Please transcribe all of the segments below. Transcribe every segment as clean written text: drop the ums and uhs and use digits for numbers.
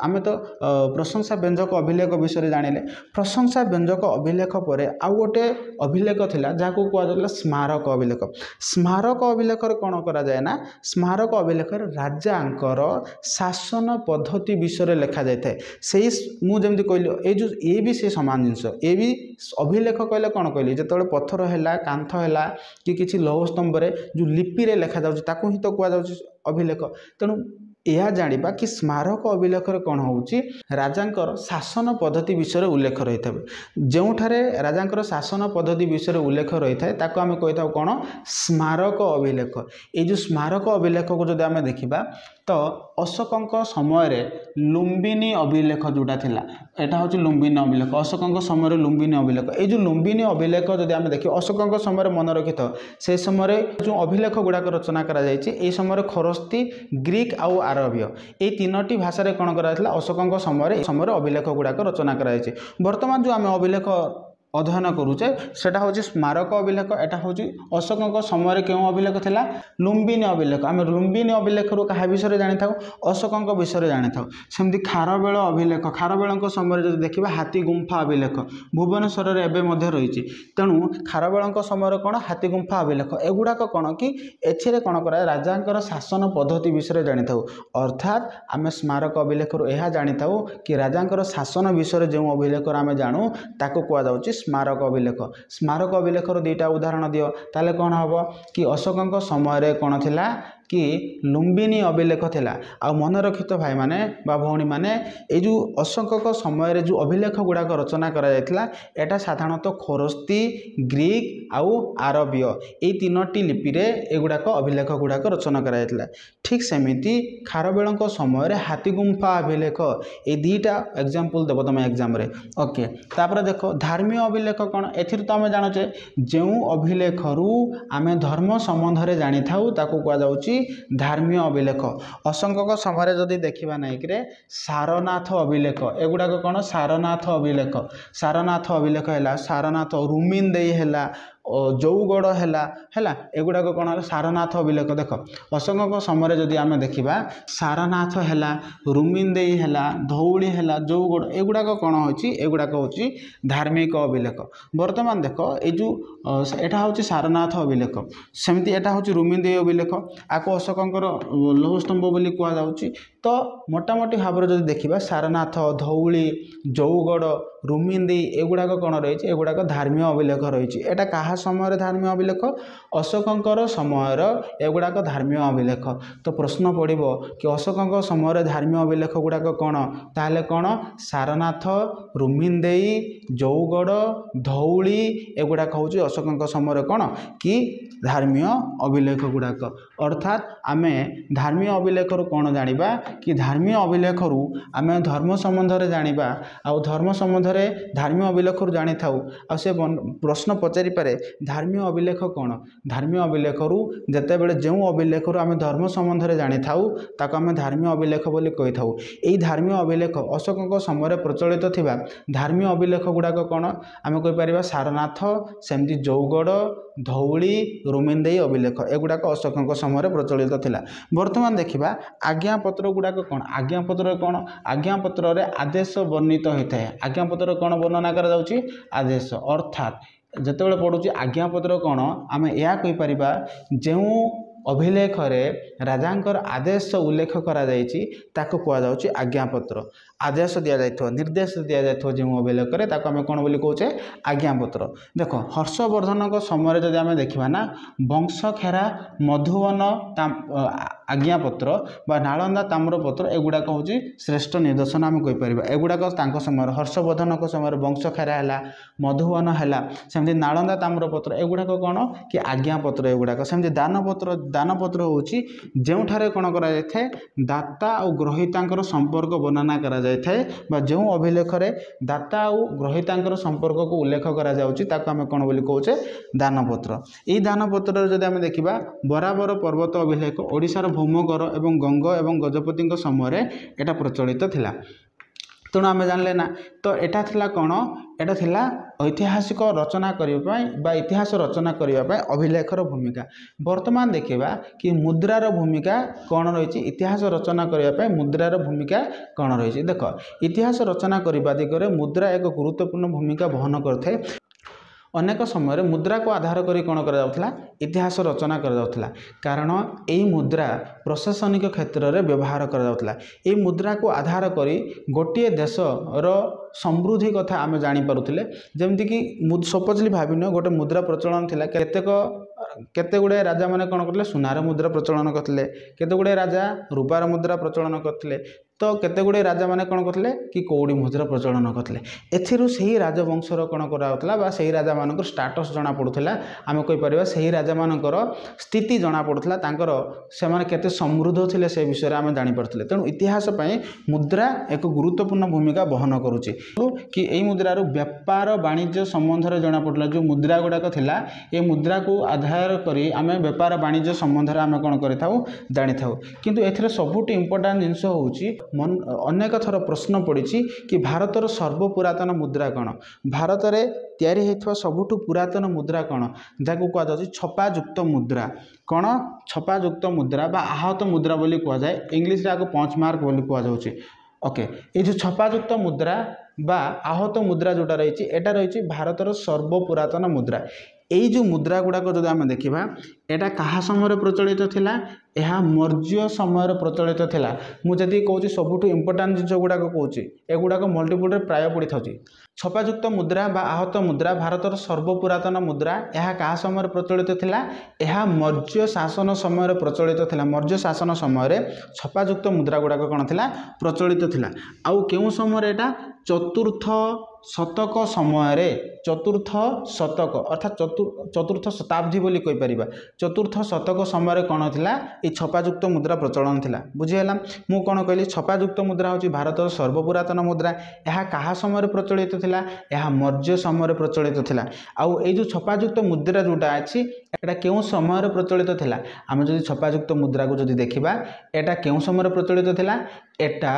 आम तो प्रशंसा व्यंजक अभिलेख विषय जानिले प्रशंसा व्यंजक अभिलेख पर आउ गोटे अभिलेख थिला जाको कहला स्मारक अभिलेख। स्मारक अभिलेख कौन करा जाए ना स्मारक अभिलेख राजांकर शासन पद्धति विषय लिखा जाए से मुझे कहली ये भी से समान जिनस ये भी अभिलेख कहले कौन कहली जो पत्थर है कांथ है कि किसी लौह स्तंभ जो लिपि रे लिखा जाउछि ताकू ही तो कह जाउछि अभिलेख। तेणु यह जानिबा कि स्मारक अभिलेख कौन होउछि राजांकर शासन पद्धति विषय उल्लेख रही था जोठारे राजांकर शासन पद्धति विषय उल्लेख रही था ताको आमे कहि थाउ कौन स्मारक अभिलेख। ये जो स्मारक अभिलेख को जदि आमे देखिबा तो अशोक समय लुम्बिनी अभिलेख जोटा थिला एटा होछि लुम्बिनी अभिलेख अशोक समय लुम्बिनी अभिलेख। ये जो लुम्बिनी अभिलेख जदि आमे देखि अशोक समय मन रखि था से समय जो अभिलेख गुड़ाक रचना करा जायछि ए समय खरस्ती ग्रीक आउ आरबीय ये तीनोटी भाषा कौन कराइला अशोक समय अभिलेख गुड़ाक रचना कराई। बर्तमान जो आम अभिलेख अध्ययन करुचे सेटा हूँ स्मारक अभिलेख एटा हूँ अशोक समय क्यों अभिलेख थिला लुम्बिनी अभिलेख। आम लुम्बिनी अभिलेख क्या विषय जानी था अशोक विषय जानी था। सेमती खारबेल अभिलेख खारबेल समय जो देखा हाथी गुंफा अभिलेख भुवनेश्वर एवं रही तेणु खारबेल समय कौन हाथी गुंफा अभिलेख एगुड़ाक कौन कि एथिरे कौन करा राजांकर शासन पद्धति विषय जानी था अर्थात आम स्मारक अभिलेख यह जानी था कि राजांकर शासन विषय जो अभिलेख आम जानू ताको कहुच्छे स्मारक अभिलेख। स्मारक अभिलेख दुईटा उदाहरण दियो ताले कौन हम कि अशोक समय कौन थिला कि लुम्बिनी अभिलेख थिला। आ मन रखित भाई माने बा भौणी माने ए जो अशोक समय जो अभिलेख गुड़ाक रचना करा जायतिला एटा साधारणतः खरस्ती ग्रीक आउ आरबीय ये तीनोटी लिपि रे एगुड़ाक अभिलेख गुड़ाक रचना करा जायतिला। ठीक सेमिति खारबेल समय हाथी गुंफा अभिलेख ये दुईटा एग्जांपल देव तुम एग्जाम रे ओके। तापर देख धार्मिक अभिलेख कौन एथिर तो आम जानुचे जो अभिलेख रु आम धर्म संबंध रे जानी थाउ ताकू कहा जाउची धार्मिक अभिलेख। अशोक समय जदि देखा नाई कि सारनाथ अभिलेख एगुड़ाक कौन सारनाथ अभिलेख सारनाथ अभिलेख है सारनाथ रुमिंदेई है जौगड़ है एगुड़ाक कौन है सारनाथ अभिलेख। देख अशोक समय जदि आम देखा सारनाथ है रुमिंदेई है धौली है जौगड़ एगुड़ाक कौन होगुड़ाक हूँ धार्मिक अभिलेख। बर्तमान देख ये जो एटा हूँ सारनाथ अभिलेख सेमती एटा हूँ रुमिंदेई अभिलेख आपको अशोकंकर लौहस्तंभ बोली कहुच्छी। तो मोटामोटी भाव में जब देखा सारनाथ धौली जौगड़ रुमिंदेई एगुड़ाक कौन रही एगुड़ाक धार्मिक अभिलेख रही। एटा कहा समय धार्मिक अभिलेख अशोकंकर समय एगुड़ाक धार्मिक अभिलेख। तो प्रश्न पड़ो कि अशोकंकर समय धार्मिक अभिलेख गुड़ाक कौन ताहले कौन सारनाथ रुमिंदेई जौगड़ धौली एगुड़ाक हूँ अशोकंकर समय कौन कि धार्मिक अभिलेख गुड़ाक। अर्थात आमे धार्मिक अभिलेख कौन जानिबा कि धार्मिक अभिलेख आम धर्म संबंध में जानिबा आउ धर्म संबंध में धार्मिक अभिलेख जानी थाउ आ से प्रश्न पचारि पारे धार्मिक अभिलेख कौन धार्मिक अभिलेख जितेबाला जो अभिलेख आम धर्म संबंध में जानी थाउ ताको आम धार्मिक अभिलेख बोली कहि थाउ। एई धार्मिक अभिलेख अशोक समय प्रचलित थिबा धार्मिक अभिलेख गुड़ाक कौन आम कहि परिबा सारनाथ सेमती जौगड़ धौली रुमिंदेई अभिलेख एगुड़ाक अशोक समय प्रचलित थिला। बर्तमान देखा आज्ञापत्र गुड़ाक कौन आज्ञापत्र कौन आज्ञापत्र रे आदेश वर्णित होता है आज्ञापत्र कौन वर्णना करा जाउची आदेश। अर्थात जितेबाला पड़ुची आज्ञापत्र कौन आम यह कहीपर जो अभिलेख रे राजांकर आदेश उल्लेख करा जायछि ताको कहा जाउछि आज्ञापत्र। आदेश दि जाइथो निर्देश दि जाइथो जो अभिलेख रे ताको आम कौन बोली कहूचे आज्ञापत्र। देख हर्षवर्धन समय जब आम देखा ना वंशखेरा मधुबन आज्ञापत्र बा नालंदा ताम्रपत्र एगुड़ाक हूँ श्रेष्ठ निदर्शन आम कहीपर एगुड़ाक समय हर्षवर्धन समय वंशखेरा है मधुबन है सेमती नालंदा ताम्रपत्र एगुड़ाक कौन कि आज्ञापत्र एगुड़ाक। सेमती दानपत्र हूँ जो कौन कर दाता और ग्रहिता संपर्क वर्णना करा जाए जो अभिलेख रे दाता और ग्रहिता संपर्क को उल्लेख करा जाउची ताको आम कौन बोली कहूचे दानपत्र। यही दानपत्र जब आम देखा बराबर पर्वत अभिलेख ओडिशार भौमकर एवं गंग एवं गजपति समय एटा प्रचलित थिला। तेणु आम जानले ना तो एटा थिला कौन एटा थिला ऐतिहासिक रचना करने इतिहास रचना करने अभिलेखर भूमिका। वर्तमान देखा कि मुद्रार भूमिका कौन रही इतिहास रचना करने मुद्रार भूमिका कौन रही देख इतिहास रचना करने दिगरे मुद्रा एक गुरुत्वपूर्ण भूमिका बहन करते। अनेक समय मुद्रा को आधार कर कौन कर इतिहास रचना कर कारण यही मुद्रा प्रशासनिक क्षेत्र में व्यवहार कर मुद्रा को आधार कर गोटे देशर समृद्धि कथा आम जापे जमीक सपोजली भाविन गोटे मुद्रा प्रचलन थिला केते गुड़े राजा माने कौन करते सुनार मुद्रा प्रचलन करते केते गुड़े राजा रूपार मुद्रा प्रचलन करते तो केते गुड़े राजा माने कौन करते कि कौड़ी मुद्रा प्रचलन करते एथिरु सही राजवंशर कौन कराउतला सही राजा मानकर स्टाटस जना पड़ुथला आम कहि परिबा सही राजा मानकर स्थिति जना पड़ुथला तांकर से माने केते समृद्ध थिले से विषय आम जानि परथिले। तेणु इतिहास पई मुद्रा एक गुरुत्वपूर्ण भूमिका बहन करुछि कि एई मुद्रार व्यापार वाणिज्य संबंध रे जना पड़ला जो मुद्रा गुडाक थिला ए मुद्रा को आधार करी आम व्यापार वाणिज्य संबंध रे आम कौन करिथाउ जानि थाउ। किंतु एथिरे सबुठ इंपोर्टेंट जिनस होउछि अनेक थर प्रश्न पड़ी कि भारतर सर्वपुरातन मुद्रा कौन भारत में तैयारी होता सबुठ पुरातन मुद्रा कौन जहाँ कहुच्छे छपायुक्त मुद्रा कौन छपायुक्त मुद्रा बा आहत मुद्रा बोली कहुए इंग्लीश रे आगे पंच मार्क बोली कहुच्छे। ओके ये जो छपायुक्त मुद्रा बा आहत मुद्रा जोटा रही एटा रही भारतर सर्वपुरातन मुद्रा। यही जो मुद्रा गुड़ाक जो आम देखा यहाँ क्या समय प्रचलित थिला यह मौर्य समय प्रचलित थिला। मुझे कहूँ सबुठ इंपोर्टाट जिन गुड़ाक कहूँ एगुड़ाक मल्टीपल प्राय पड़ी था। छपायुक्त मुद्रा बा आहत मुद्रा भारतर सर्वपुरातन मुद्रा यह क्या समय प्रचलित थिला यह मौर्य शासन समय प्रचलित थिला। मौर्य शासन समय छपायुक्त मुद्रा गुड़ाक कौन थिला प्रचलित थिला। आउ केउ समय एटा चतुर्थ शतक समय चतुर्थ शतक अर्थात चतुर्थ शताब्दी बोली कहि परिबा चतुर्थ शतक समय कौन थिला ये छपायुक्त मुद्रा प्रचलन थिला। बुझीगला मु कौन कहली छपायुक्त मुद्रा होची भारतर सर्वपुरातन मुद्रा यह क्या समय प्रचलित थिला यह मौर्य समय प्रचलित थिला। आउ ये जो छपायुक्त मुद्रा जोटा अछि एटा केउ समय प्रचलित थिला आम जदि छपायुक्त मुद्रा को जदि देखिबा एटा केउ समय प्रचलित थिला एटा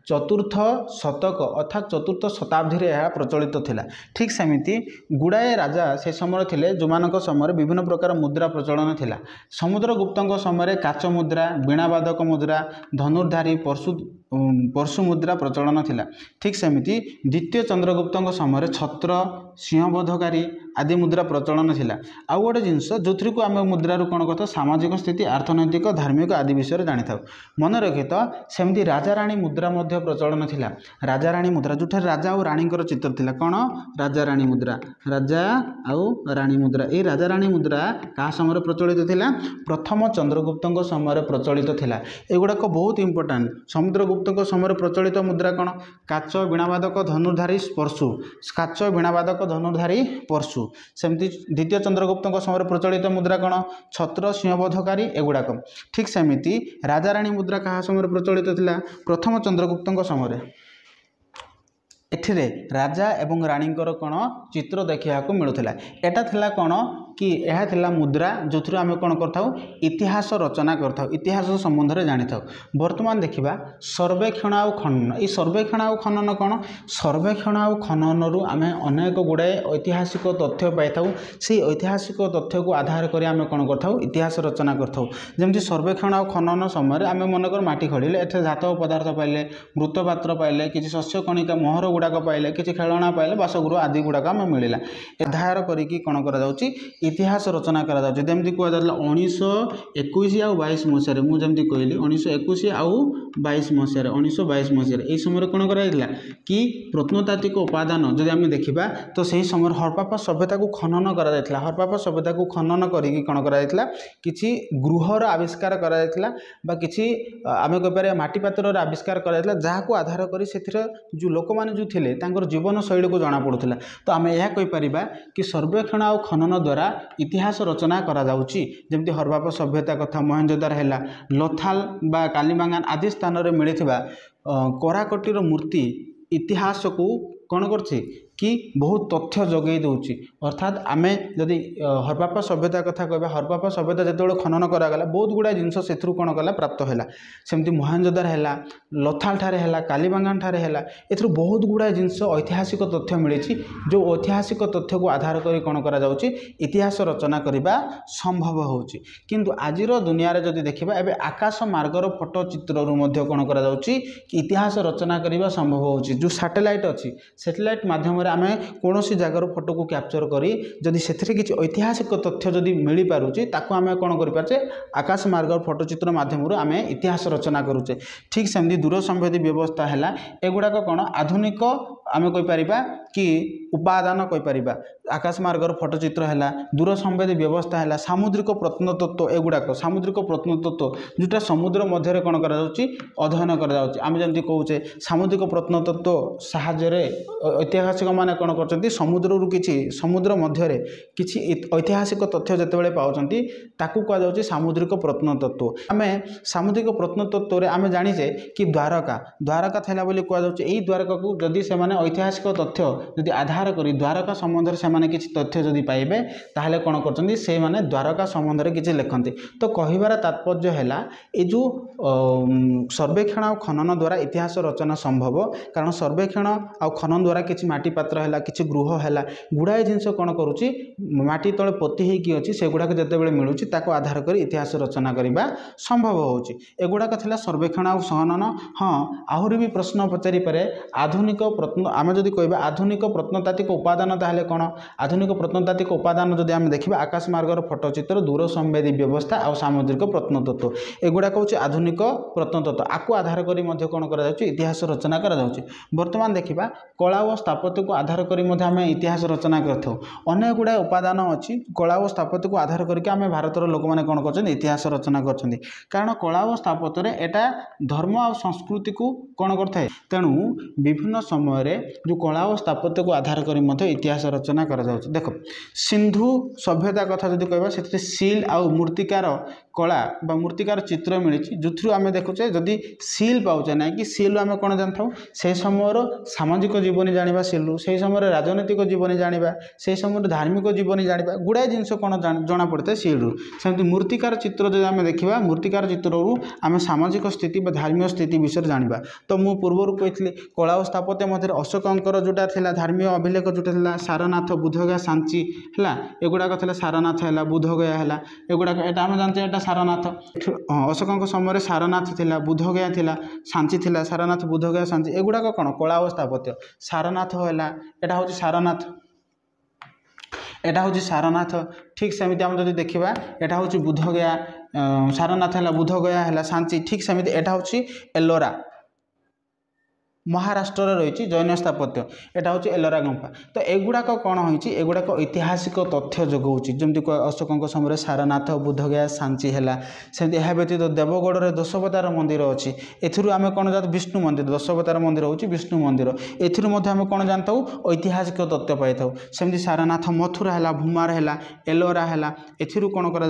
चतुर्थ शतक अर्थात चतुर्थ शताब्दी रे यह प्रचलित थिला। ठीक सेमिति गुड़ाए राजा से समय थिले जो मानक समय विभिन्न प्रकार मुद्रा प्रचलन थिला। समुद्रगुप्तों समय काच मुद्रा वीणावादक मुद्रा धनुर्धारी परशु मुद्रा प्रचलन थिला। ठीक सेमिति द्वितीय चंद्रगुप्तों समय छत्र सिंहबोधकारी आदि मुद्रा प्रचलन थिला। आउ गोटे जिनस जो को आम मुद्रारू कौन कहता सामाजिक स्थिति अर्थनैतिक धार्मिक आदि विषय जानी था। मन रखे तो सेमती राजा राणी मुद्रा मध्य प्रचलन थिला। राजा राणी मुद्रा जो राजा और राणी चित्र थिला कौन राजा राणी मुद्रा राजा आउ राणी मुद्रा ये राजा राणी मुद्रा क्या समय प्रचलित थिला प्रथम चंद्रगुप्तों समय प्रचलित थिला। एगुड़ाक बहुत इंपोर्टाट समुद्रगुप्तों समय प्रचलित मुद्रा कौन काच वीणावादक धनुर्धारी परशु काच वीणावादक धनुर्धारी परशु। सेमती द्वितीय चंद्रगुप्तों समय प्रचलित मुद्रा कौन छत्र सिंहबोधकारी एगुड़ाक। ठीक सेमिति राजा राणी मुद्रा क्या समय प्रचलित थिला प्रथम चंद्रगुप्तों समय एथिरे राजा एवं राणींकर कौन चित्र देखा मिलूला। एटा थिला कौन कि यह थिला मुद्रा जो आम कौन करथाउ इतिहास रचना करथाउ इतिहास संबंध में जानी था। वर्तमान देखा सर्वेक्षण आउ खनन ये सर्वेक्षण आउ खनन कौन सर्वेक्षण आउ खनन रु आम अनेक गुड़ाए ऐतिहासिक तथ्य पाई था। से ऐतिहासिक तथ्य को आधार कर आम कौन करथाउ इतिहास रचना करथाउ। जमती सर्वेक्षण आउ खनन समय आम मनकर माटी खड़िले एथे धातव पदार्थ पाइले मृत पात्र पाइले किसी शस्य कणिका मोहर गुड़ाक पाइले किसी खेलना पाइले बासगृह आदि गुड़ाक आम मिलला आधार करिकी कौन करा जाउची इतिहास रचना करा जाउची। जेमती कहला 1921 आउ 22 मसिया मुझे कहली 1921 आउ 22 मसिया 1922 मसिया यही समय कौन कराइला कि प्रत्नतात्विक उपादान जदि आम देखा तो सही समय हरप्पा सभ्यता को खनन करा जायतिला। हरप्पा सभ्यता को खनन करिकी कौन करा जायतिला किछि गृहर आविष्कार करा जायतिला बा किछि आम कहिपारे माटी पात्रर आविष्कार करा जायतिला जहाँ को आधार करी सेथिर जो लोक माने जो थिले तांकर जीवन शैली को जना पड़ुथिला। तो आम यह कहिपारिबा कि सर्वेक्षण आउ खनन द्वारा इतिहास रचना करा जाउची। जेमती हरप्पा सभ्यता कथा मोहेंजोदार हैला लोथाल बा कालीबांगान आदि स्थान रे मिलिथिबा कराकटीर मूर्ति इतिहास को कौन कर बहुत तथ्य जगै दूची अर्थात आम जदि हरप्पा सभ्यता कथा कहबा हरप्पा सभ्यता जो खनन करागला बहुत गुड़ा जिनस से कौन कला प्राप्त है सेमती मोहेंजोदार है लथाल ठारे है कालीबांगान ठारे है ए बहुत गुड़ा जिनस ऐतिहासिक तथ्य मिली जो ऐतिहासिक तथ्य को आधार कर कौन कर इतिहास रचना करने संभव होची किंतु आजिर दुनिया रे जदि देखिबा एबे आकाश मार्गर फोटो चित्र रु कौन कर इतिहास रचना करने संभव होची जो सैटेलाइट अच्छी सैटेलाइट माध्यम आम कौन जगार फोटो को कैप्चर करी जदि से किसी ऐतिहासिक तथ्य जदि मिल पारुची ताकू आम कौन करें आकाश मार्ग फोटोचित्र माध्यम आम इतिहास रचना करुचे ठीक सेमती दूर संवेदी व्यवस्था है एगुड़ाक कौन आधुनिक आम कहीपर कि उपादान कहीपर आकाश मार्गर फोटोचित्र है दूर संवेदी व्यवस्था है सामुद्रिक प्रत्नतत्व एगुड़ाक सामुद्रिक प्रत्नतत्व जोटा समुद्र मध्य कौन कर अध्ययन करमि कहे सामुद्रिक प्रत्नतत्व साहाय्य ऐतिहासिक माने कौन कर समुद्र कि समुद्र मध्य किसी ऐतिहासिक तथ्य जितेबाला पाँच ताकू कहुच्छे सामुद्रिक प्रत्नतत्व आम सामुद्रिक प्रत्नतत्व आम जाचे कि द्वारका द्वारका था बोली कहुच्छे यही द्वारका को जदि से ऐतिहासिक तथ्य जदि आधार करी द्वारका संबंध में किसी तथ्य जदि पाइबे ताहले कौन कर से माने द्वारका संबंध में किसी लिखते तो कहिबार तात्पर्य है ये जो सर्वेक्षण और खनन द्वारा इतिहास रचना संभव कारण सर्वेक्षण और खनन द्वारा किसी माटी पात्र है किसी गृह है गुड़ाए जिनस कौन करुच्ची माटी तले पोती होगी अच्छी से गुड़ाक जितेबाला मिलूँ ताको आधार कर इतिहास रचना करने संभव होची एगुड़ाक थिला सर्वेक्षण और खनन हाँ आहरी भी प्रश्न पचारि पारे आधुनिक प्रत्न आम जदि कहबा आधुनिक प्रत्नतात्विक उपादान ताहले कौन आधुनिक प्रत्नतात्विक उपादान जदि आम देखा आकाश मार्गर फोटोचित्र दूर संवेदी व्यवस्था और सामुद्रिक प्रत्नतत्व एगुड़ाक हूँ आधुनिक प्रत्नतत्व आपको आधार कर कौन कर इतिहास रचना कर बर्तमान देखा कला और स्थापत्य को आधार कर इतिहास रचना कर अनेक गुड़ाए उपादान अच्छी कला और स्थापत्य को आधार करके आम भारतर लोक मैंने कौन कर इतिहास रचना कर कारण कला और स्थापत्य एटा धर्म और संस्कृति को कौन करता है तेणु विभिन्न समय जो कला और स्थापत्य को आधार कर इतिहास रचना कर देख सिंधु सभ्यता कथा जब कहबा से सील आ मूर्तिकार कला बा मूर्तिकार चित्र मिली जो आम देखुचे जदि सील पाचे ना कि सील आम कौन जानी से समय सामाजिक जीवनी जाना सीलू से समय राजनैतिक जीवनी जाना से समय धार्मिक जीवनी जाना गुड़ाए जिनस कौन जना पड़ता है सीलू सेमती मूर्तिकार चित्र जब आम देखा मूर्तिकार चित्र आम सामाजिक स्थिति धार्मिक स्थिति विषय जाना तो मु पूर्वर कही कला और स्थापत्य मध्य अशोकर जोटा था धार्मिक अभिलेख जोटा था सारनाथ बुद्धगया सांची है एगुड़ाक सारनाथ है बुद्धगया है एगुड़ाक यहाँ आम जानते हैं सारनाथ अशोकों समय सारनाथ थिला बुद्धगया थिला सांची थिला सारनाथ बुद्धगया सांची एगुड़ाक कौन कला और स्थापत्य सारनाथ है यहाँ हूँ सारनाथ एटा हूँ सारनाथ ठीक सेमती आम जब देखा यहाँ हूँ बुद्धगया सारनाथ है बुद्धगया है सांची ठीक सेमती एटा हूँ एलोरा महाराष्ट्र रही जैन स्थापत्य यहाँ हूँ एलोरा गुंफा तो एगुड़ाक कौन होगुड़ाक ऐतिहासिक तथ्य जगाऊँगी जमी अशोकों समय सारनाथ बुद्धगया सांची है सेमती यह व्यतीत देवगढ़ में दशावतार मंदिर अच्छी एम कौन जाता विष्णु मंदिर दशावतार मंदिर हूँ विष्णु मंदिर एम कौन जानता ऐतिहासिक तथ्य पाई था सेमती सारनाथ मथुरा है भूमार है एलोरा है कौन कर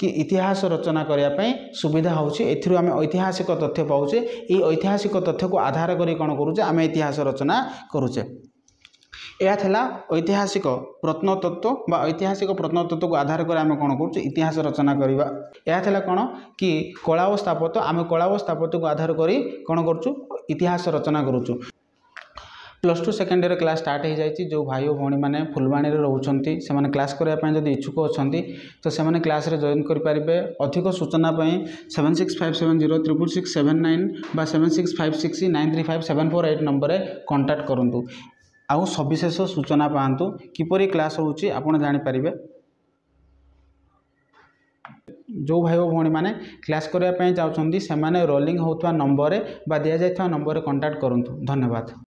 इतिहास रचना करने सुविधा होती आम ऐतिहासिक तथ्य पाचे ये ऐतिहासिक तथ्य को आधार कर कौन करुचे आम इतिहास रचना करुचे यह थिला ऐतिहासिक प्रत्नतत्व बा ऐतिहासिक प्रत्नतत्व को आधार कर आम कौन करुचे इतिहास रचना करवा यह थिला कौन कि कला और स्थापत्य आम कला और स्थापत्य को आधार कर कौन करुचु इतिहास रचना करुचु +2 सेकेंड ईयर क्लास स्टार्ट हो जाए जो भाई और भौणी मैंने फुलवाणी रोच से क्लास करने जब इच्छुक अच्छा तो से क्लास रे जॉइन करेंगे अधिक सूचना 7657066779 बा 7656935748 नंबर कांटेक्ट करूँ आउ सविशेष सूचना पातु किपरि क्लास होची आपण जानीपारे जो भाई और भौणी मैंने क्लास करने चाहते से रोलिंग होता नंबर बा दि जाता नंबर कांटेक्ट करूँ धन्यवाद।